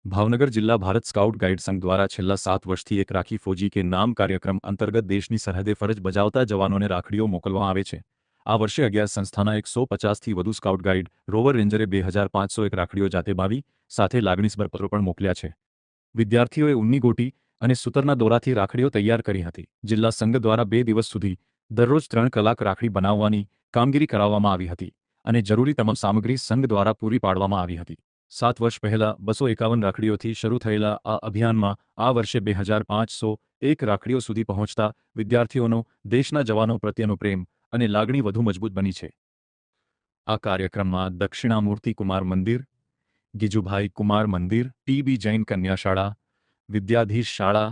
भावनगर जिला Bharat scout guide संघ द्वारा छेल्ला 7 વર્ષથી એક રાખી ફોજી કે નામ કાર્યક્રમ અંતર્ગત દેશની સરહદે ફરજ બજાવતા જવાનોને રાખડીઓ મોકલવામાં આવે છે। આ વર્ષે 11 સંસ્થાના 150થી વધુ સ્કાઉટ ગાઈડ રોવર રેન્જરે 2501 રાખડીઓ જાતે બાવી સાથે લાગણીસભર પત્રો પણ મોકલ્યા છે। વિદ્યાર્થીઓએ ઊનની ગોટી અને સૂતરના દોરાથી રાખડીઓ તૈયાર કરી હતી। જિલ્લા સંઘ દ્વારા 2 દિવસ સુધી દરરોજ 3 કલાક રાખડી બનાવવાની કામગીરી કરાવવામાં આવી હતી અને જરૂરી તમામ સામગ્રી સંઘ દ્વારા પૂરી પાડવામાં આવી હતી। 7 વર્ષ પહેલા 251 રાખડીઓથી શરૂ થયેલા આ અભિયાનમાં આ વર્ષે 2501 રાખડીઓ સુધી પહોંચતા વિદ્યાર્થીઓનો દેશના જવાનો પ્રત્યેનો પ્રેમ અને લાગણી વધુ મજબૂત બની છે। આ કાર્યક્રમમાં દક્ષિણામૂર્તિ કુમાર મંદિર, ગિજુભાઈ કુમાર મંદિર, ટીબી જૈન કન્યા શાળા, વિદ્યાધીશ શાળા,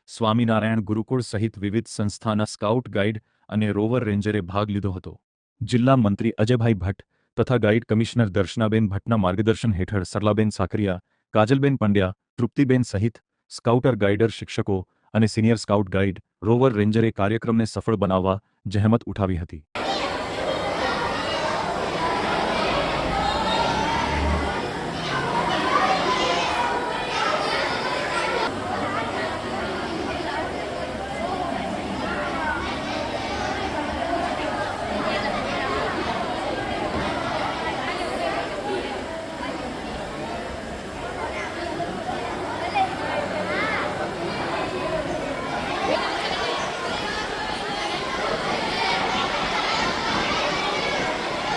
સ્વામિનારાયણ ગુરુકુળ સહિત વિવિધ સંસ્થાના સ્કાઉટ ગાઈડ અને રોવર રેન્જરે ભાગ લીધો હતો। જિલ્લા મંત્રી અજયભાઈ ભટ્ટ તથા ગાઈડ કમિશનર દર્શનાબેન ભટ્ટના માર્ગદર્શન હેઠળ સરલાબેન સાકરિયા, કાજલબેન પંડ્યા, તૃપ્તિબેન સહિત સ્કાઉટર ગાઈડર શિક્ષકો અને સિનિયર સ્કાઉટ ગાઈડ રોવર રેન્જરે કાર્યક્રમને સફળ બનાવવા જહેમત ઉઠાવી હતી।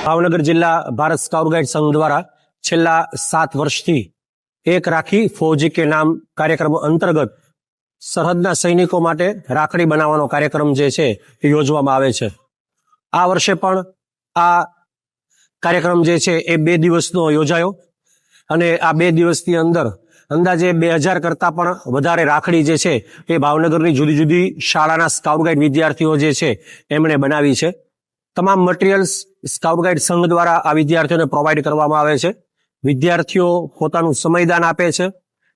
ભાવનગર જિલ્લા ભારત સ્કાઉટ ગાઈડ સંઘ દ્વારા છેલ્લા 7 વર્ષથી એક રાખી ફૌજી કે નામ કાર્યક્રમ અંતર્ગત સરહદના સૈનિકો માટે રાખડી બનાવવાનો કાર્યક્રમ જે છે એ યોજવામાં આવે છે। આ વર્ષે પણ આ કાર્યક્રમ જે છે એ 2 દિવસનો યોજાયો અને આ 2 દિવસની અંદર અંદાજે 2000 કરતા પણ વધારે રાખડી જે છે એ ભાવનગરની જુદી જુદી શાળાના સ્કાઉટ ગાઈડ વિદ્યાર્થીઓ જે છે એમણે બનાવી છે। તમામ મટીરિયલ્સ સ્કાઉટ ગાઈડ સંઘ દ્વારા આ વિદ્યાર્થીઓને પ્રોવાઈડ કરવામાં આવે છે। વિદ્યાર્થીઓ પોતાનું સમયદાન આપે છે,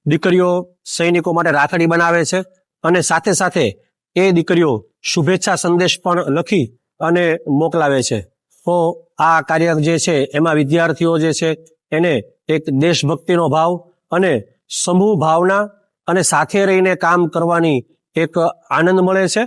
દીકરીઓ સૈનિકો માટે રાખડી બનાવે છે અને સાથે સાથે એ દીકરીઓ શુભેચ્છા સંદેશ પણ લખી અને મોકલાવે છે। તો આ કાર્ય જે છે એમાં વિદ્યાર્થીઓ જે છે એને એક દેશભક્તિનો ભાવ અને સમૂહ ભાવના અને સાથે રહીને કામ કરવાની એક આનંદ મળે છે।